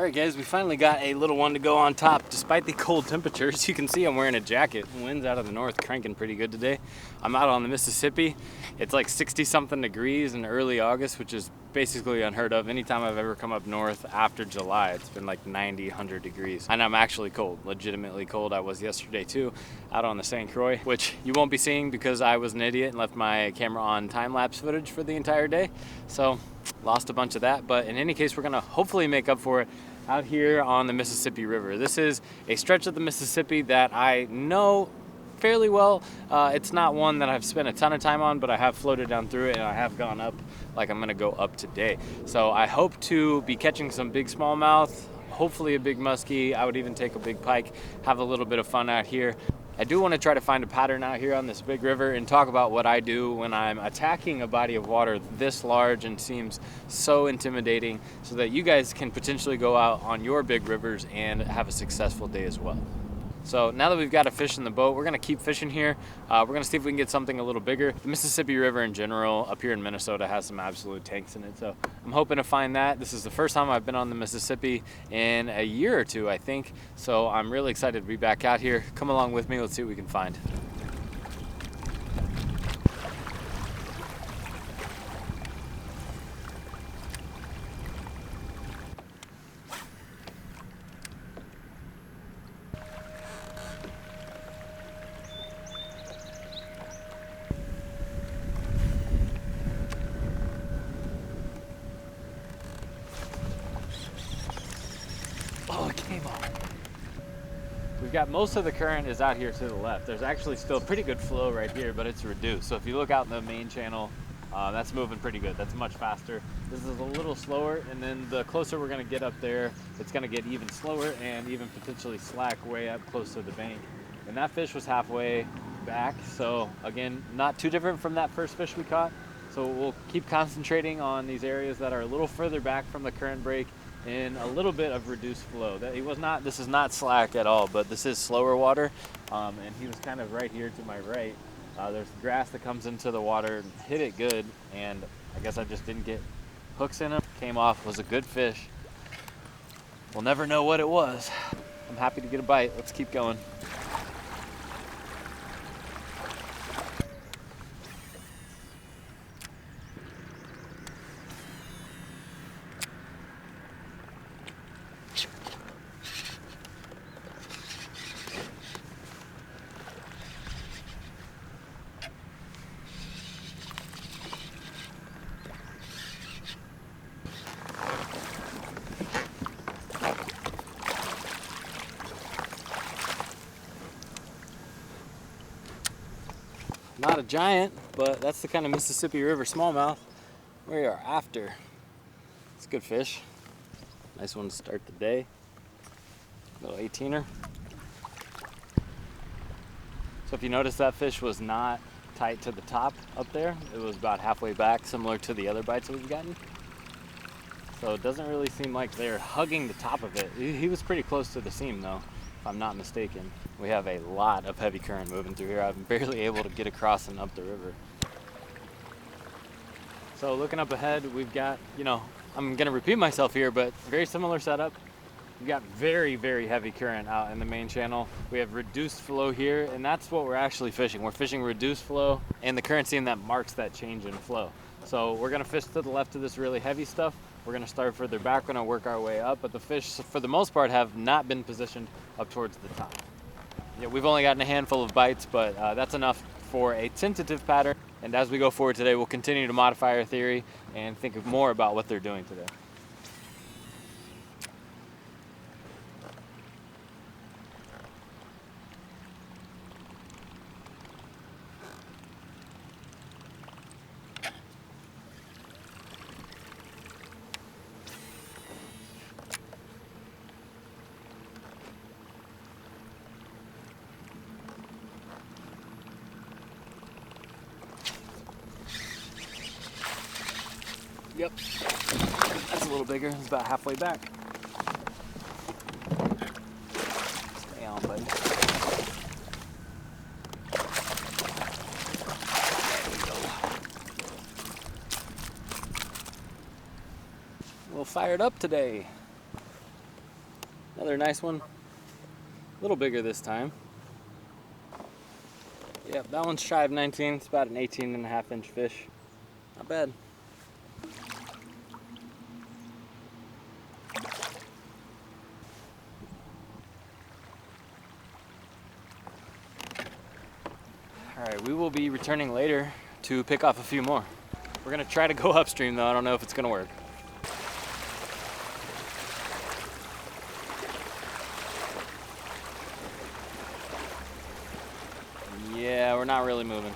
Alright guys, we finally got a little one to go on top. Despite the cold temperatures, you can see I'm wearing a jacket. The wind's out of the north cranking pretty good today. I'm out on the Mississippi. It's like 60 something degrees in early August, which is basically unheard of. Anytime I've ever come up north after July, it's been like 90, 100 degrees. And I'm actually cold, legitimately cold. I was yesterday too, out on the St. Croix, which you won't be seeing because I was an idiot and left my camera on time-lapse footage for the entire day. So lost a bunch of that, but in any case, we're gonna hopefully make up for it out here on the Mississippi River. This is a stretch of the Mississippi that I know fairly well. It's not one that I've spent a ton of time on, but I have floated down through it and I have gone up like I'm gonna go up today. So I hope to be catching some big smallmouth, hopefully a big muskie. I would even take a big pike, have a little bit of fun out here. I do want to try to find a pattern out here on this big river and talk about what I do when I'm attacking a body of water this large and seems so intimidating, so that you guys can potentially go out on your big rivers and have a successful day as well. So now that we've got a fish in the boat, we're gonna keep fishing here. We're gonna see if we can get something a little bigger. The Mississippi River in general up here in Minnesota has some absolute tanks in it. So I'm hoping to find that. This is the first time I've been on the Mississippi in a year or two, I think. So I'm really excited to be back out here. Come along with me, let's see what we can find. Oh, it came off. We've got most of the current is out here to the left. There's actually still pretty good flow right here, but it's reduced. So if you look out in the main channel, that's moving pretty good. That's much faster. This is a little slower, and then the closer we're gonna get up there, it's gonna get even slower and even potentially slack way up close to the bank. And that fish was halfway back. So again, not too different from that first fish we caught. So we'll keep concentrating on these areas that are a little further back from the current break in a little bit of reduced flow. This is not slack at all, but this is slower water. And he was kind of right here to my right. There's grass that comes into the water, hit it good, and I guess I just didn't get hooks in him. Came off, was a good fish. We'll never know what it was. I'm happy to get a bite. Let's keep going. Not a giant, but that's the kind of Mississippi River smallmouth we are after. It's a good fish. Nice one to start the day. Little 18er. So if you notice, that fish was not tight to the top up there. It was about halfway back, similar to the other bites that we've gotten. So it doesn't really seem like they're hugging the top of it. He was pretty close to the seam though, if I'm not mistaken. We have a lot of heavy current moving through here. I'm barely able to get across and up the river. So looking up ahead, we've got, I'm gonna repeat myself here, but very similar setup. We've got very, very heavy current out in the main channel. We have reduced flow here, and that's what we're actually fishing. We're fishing reduced flow, and the current seam that marks that change in flow. So we're gonna fish to the left of this really heavy stuff. We're gonna start further back, we're gonna work our way up, but the fish, for the most part, have not been positioned up towards the top. Yeah, we've only gotten a handful of bites, but that's enough for a tentative pattern. And as we go forward today, we'll continue to modify our theory and think more about what they're doing today. Yep, that's a little bigger. It's about halfway back. Stay on, buddy. There we go. A little fired up today. Another nice one. A little bigger this time. Yep, that one's shy of 19. It's about an 18.5-inch fish. Not bad. Alright, we will be returning later to pick off a few more. We're gonna try to go upstream though. I don't know if it's gonna work. Yeah, we're not really moving.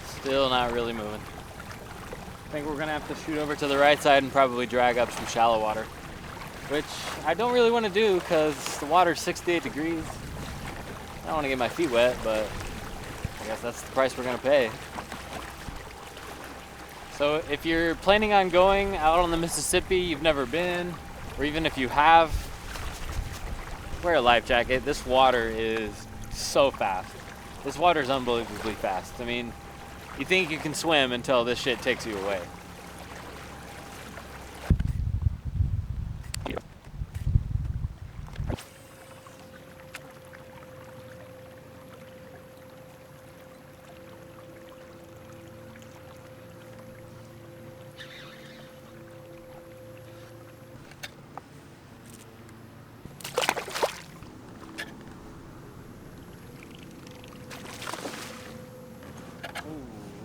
Still not really moving. I think we're gonna have to shoot over to the right side and probably drag up some shallow water, which I don't really want to do because the water's 68 degrees. I don't want to get my feet wet, but I guess that's the price we're gonna pay. So if you're planning on going out on the Mississippi, you've never been, or even if you have, wear a life jacket. This water is so fast. This water is unbelievably fast. I mean, you think you can swim until this shit takes you away.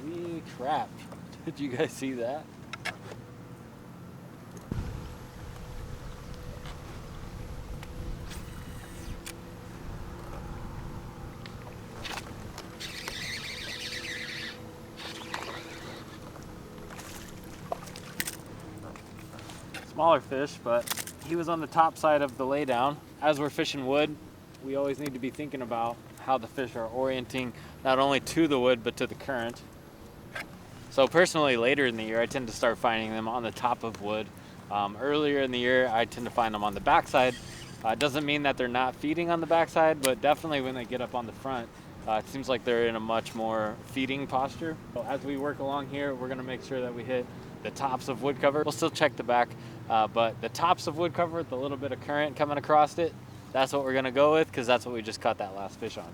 Holy crap. Did you guys see that? Smaller fish, but he was on the top side of the laydown. As we're fishing wood, we always need to be thinking about how the fish are orienting not only to the wood but to the current. So personally, later in the year, I tend to start finding them on the top of wood. Earlier in the year, I tend to find them on the backside. It doesn't mean that they're not feeding on the backside, but definitely when they get up on the front, it seems like they're in a much more feeding posture. So as we work along here, we're gonna make sure that we hit the tops of wood cover. We'll still check the back, but the tops of wood cover with a little bit of current coming across it, that's what we're gonna go with, because that's what we just caught that last fish on.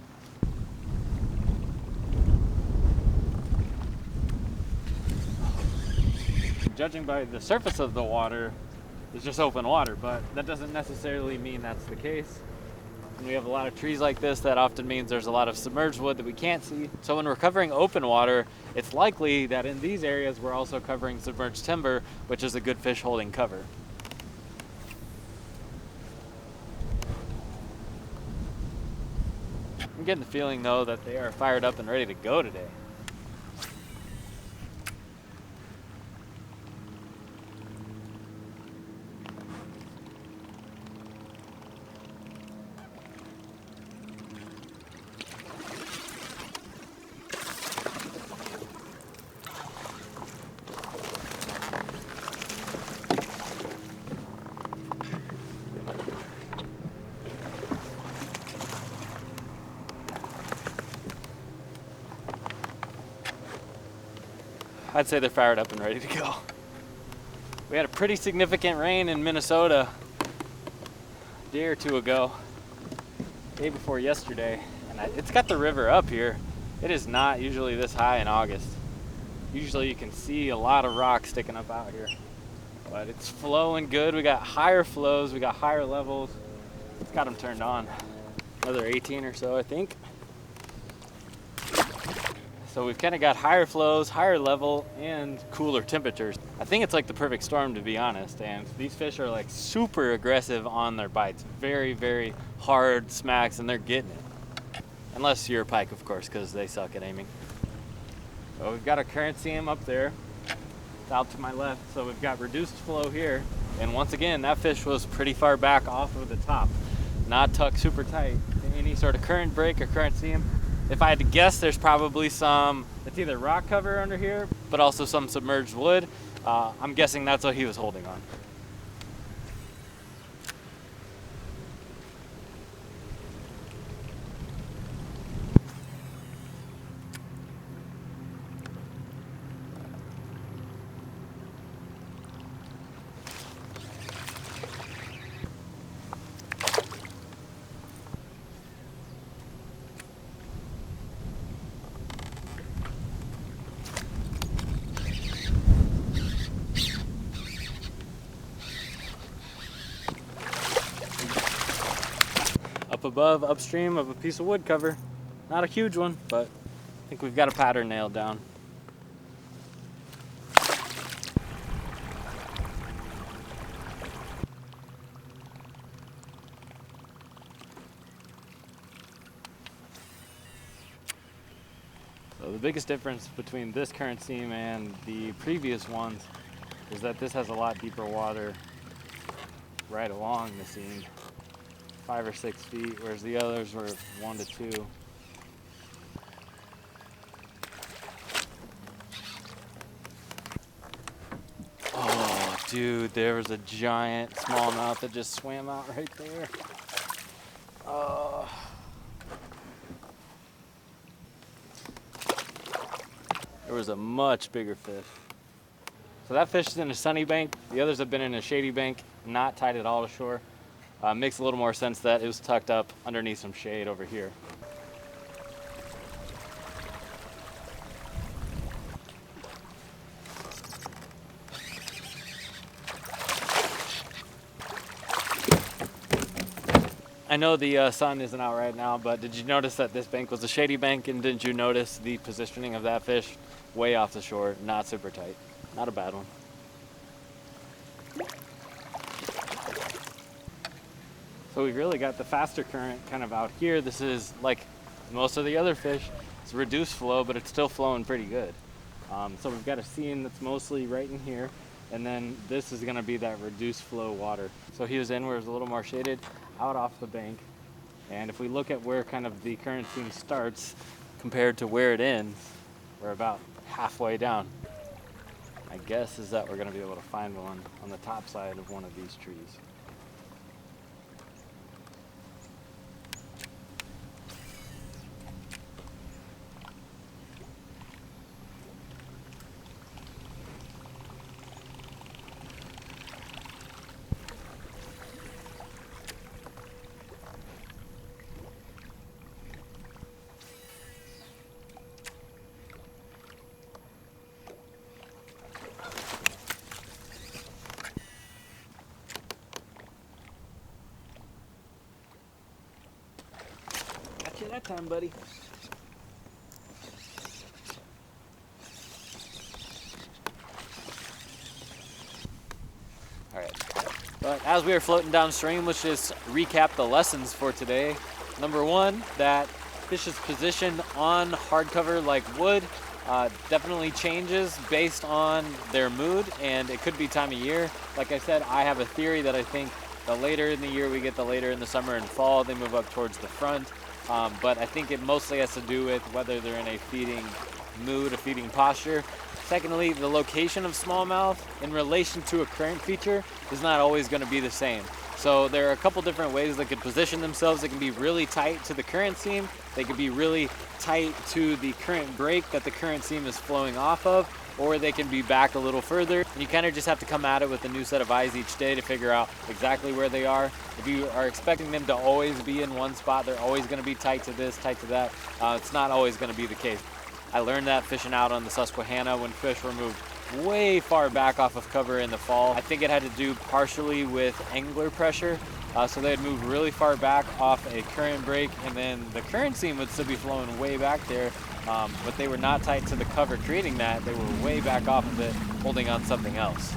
Judging by the surface of the water, it's just open water, but that doesn't necessarily mean that's the case. When we have a lot of trees like this, that often means there's a lot of submerged wood that we can't see. So when we're covering open water, it's likely that in these areas we're also covering submerged timber, which is a good fish holding cover. I'm getting the feeling though that they are fired up and ready to go today. I'd say they're fired up and ready to go. We had a pretty significant rain in Minnesota a day or two ago, day before yesterday, and it's got the river up here. It is not usually this high in August. Usually you can see a lot of rock sticking up out here, but it's flowing good. We got higher flows, we got higher levels. It's got them turned on. Another 18 or so, I think. So we've kind of got higher flows, higher level, and cooler temperatures. I think it's like the perfect storm, to be honest. And these fish are like super aggressive on their bites. Very, very hard smacks, and they're getting it. Unless you're a pike, of course, because they suck at aiming. So we've got a current seam up there. It's out to my left, so we've got reduced flow here. And once again, that fish was pretty far back off of the top. Not tucked super tight to any sort of current break or current seam. If I had to guess, there's probably some, it's either rock cover under here, but also some submerged wood. I'm guessing that's what he was holding on. above upstream of a piece of wood cover. Not a huge one, but I think we've got a pattern nailed down. So the biggest difference between this current seam and the previous ones is that this has a lot deeper water right along the seam, 5 or 6 feet, whereas the others were 1 to 2. Oh, dude, there was a giant smallmouth that just swam out right there. Oh. There was a much bigger fish. So that fish is in a sunny bank. The others have been in a shady bank, not tied at all to shore. Makes a little more sense that it was tucked up underneath some shade over here. I know the sun isn't out right now, but did you notice that this bank was a shady bank, and didn't you notice the positioning of that fish? Way off the shore, not super tight. Not a bad one. So we've really got the faster current kind of out here. This is like most of the other fish. It's reduced flow, but it's still flowing pretty good. So we've got a seam that's mostly right in here, and then this is gonna be that reduced flow water. So he was in where it was a little more shaded, out off the bank. And if we look at where kind of the current seam starts compared to where it ends, we're about halfway down. My guess is that we're gonna be able to find one on the top side of one of these trees. Got you that time, buddy. All right, but as we are floating downstream, let's just recap the lessons for today. Number one, that fish's position on hardcover like wood definitely changes based on their mood, and it could be time of year. Like I said, I have a theory that I think the later in the year we get, the later in the summer and fall, they move up towards the front. But I think it mostly has to do with whether they're in a feeding mood, a feeding posture. Secondly, the location of smallmouth in relation to a current feature is not always going to be the same. So there are a couple different ways they could position themselves. They can be really tight to the current seam. They could be really tight to the current break that the current seam is flowing off of, or they can be back a little further. And you kind of just have to come at it with a new set of eyes each day to figure out exactly where they are. If you are expecting them to always be in one spot, they're always going to be tight to this, tight to that, it's not always going to be the case. I learned that fishing out on the Susquehanna when fish were moved way far back off of cover in the fall. I think it had to do partially with angler pressure. So they'd move really far back off a current break, and then the current seam would still be flowing way back there, but they were not tight to the cover creating that. They were way back off of it, holding on something else.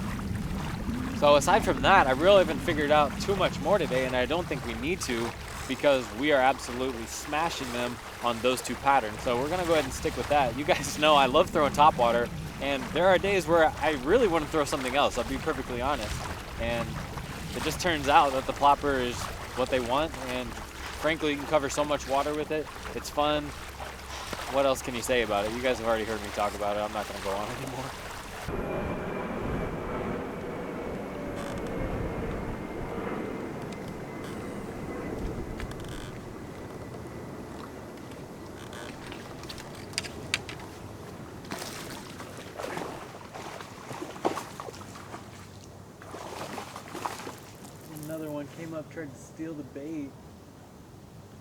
So aside from that, I really haven't figured out too much more today, and I don't think we need to, because we are absolutely smashing them on those two patterns. So we're gonna go ahead and stick with that. You guys know I love throwing topwater, and there are days where I really want to throw something else, I'll be perfectly honest. And it just turns out that the plopper is what they want, and frankly, you can cover so much water with it. It's fun. What else can you say about it? You guys have already heard me talk about it. I'm not gonna go on anymore. Another one came up, tried to steal the bait.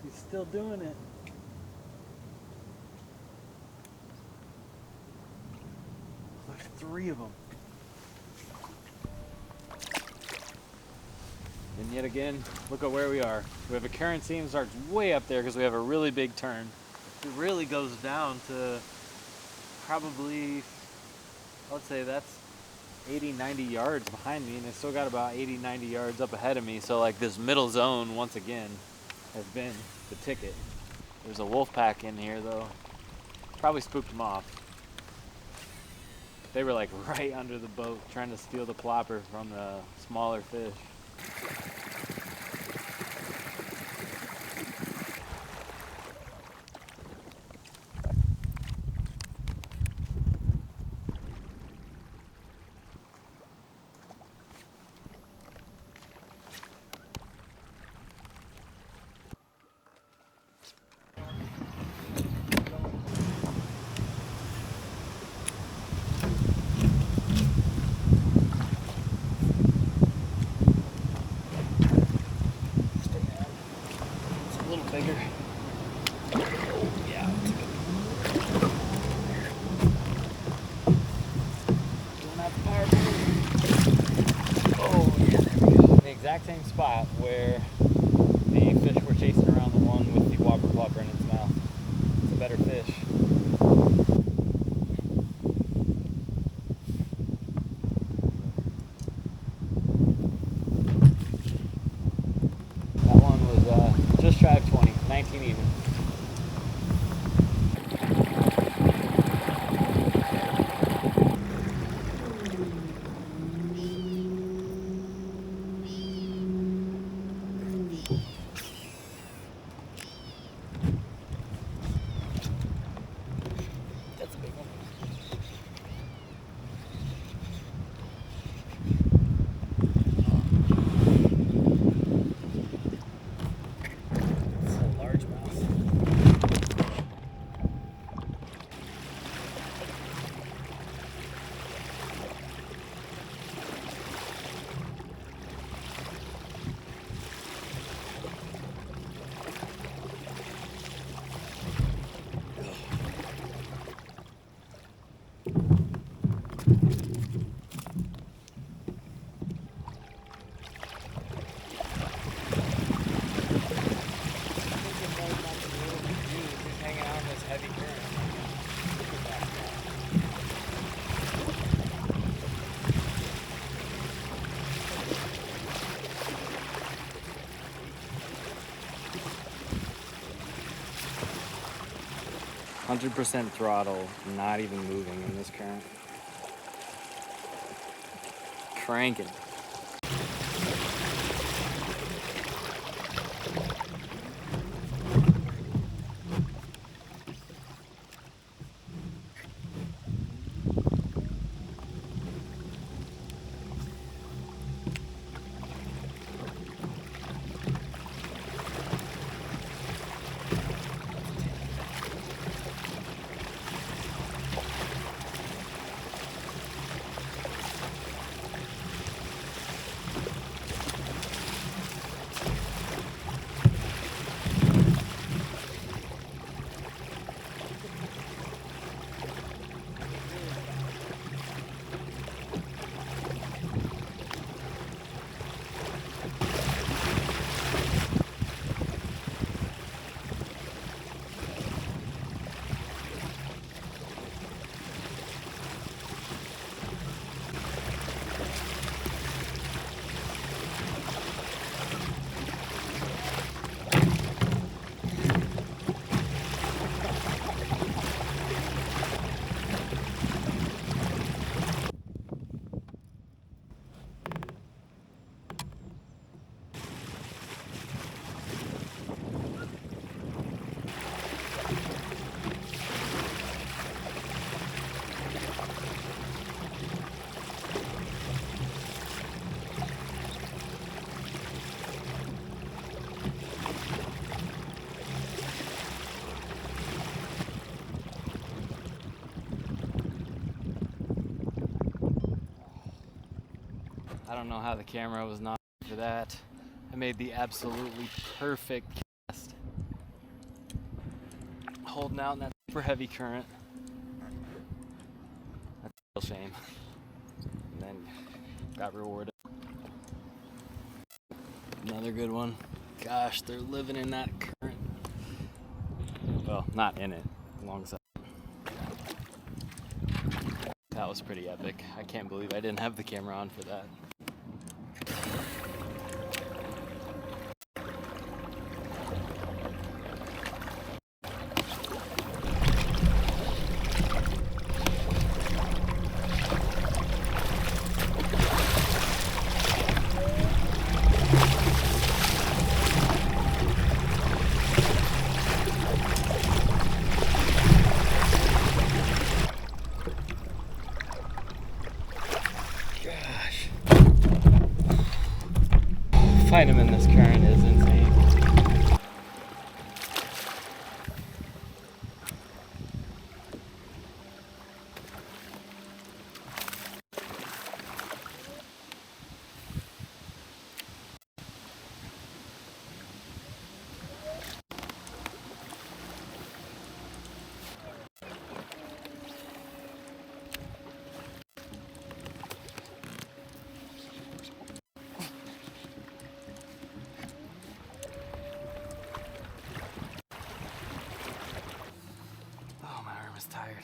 He's still doing it. There's 3 of them. And yet again, look at where we are. We have a current seam that starts way up there because we have a really big turn. It really goes down to probably, let's say that's 80, 90 yards behind me, and it's still got about 80, 90 yards up ahead of me. So like this middle zone, once again, has been the ticket. There's a wolf pack in here though. Probably spooked them off. They were like right under the boat trying to steal the plopper from the smaller fish. Bigger. Yeah. Oh yeah, there we go. The exact same spot where the fish were chasing around the one with the whopper plopper in its mouth. It's a better fish. That one was just shy of 20, 19 even. That's a big one. It's a largemouth. 100% throttle, not even moving in this current. Cranking. I don't know how the camera was not for that. I made the absolutely perfect cast. Holding out in that super heavy current. That's a real shame. And then got rewarded. Another good one. Gosh, they're living in that current. Well, not in it, alongside. That was pretty epic. I can't believe I didn't have the camera on for that. Find them in this current is insane. Tired.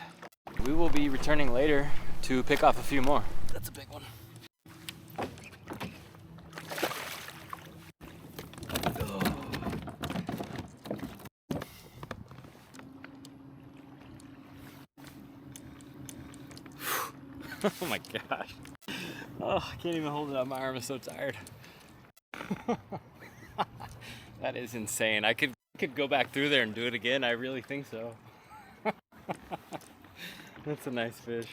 We will be returning later to pick off a few more. That's a big one. Oh my gosh. Oh, I can't even hold it up. My arm is so tired. That is insane. I could go back through there and do it again. I really think so. That's a nice fish.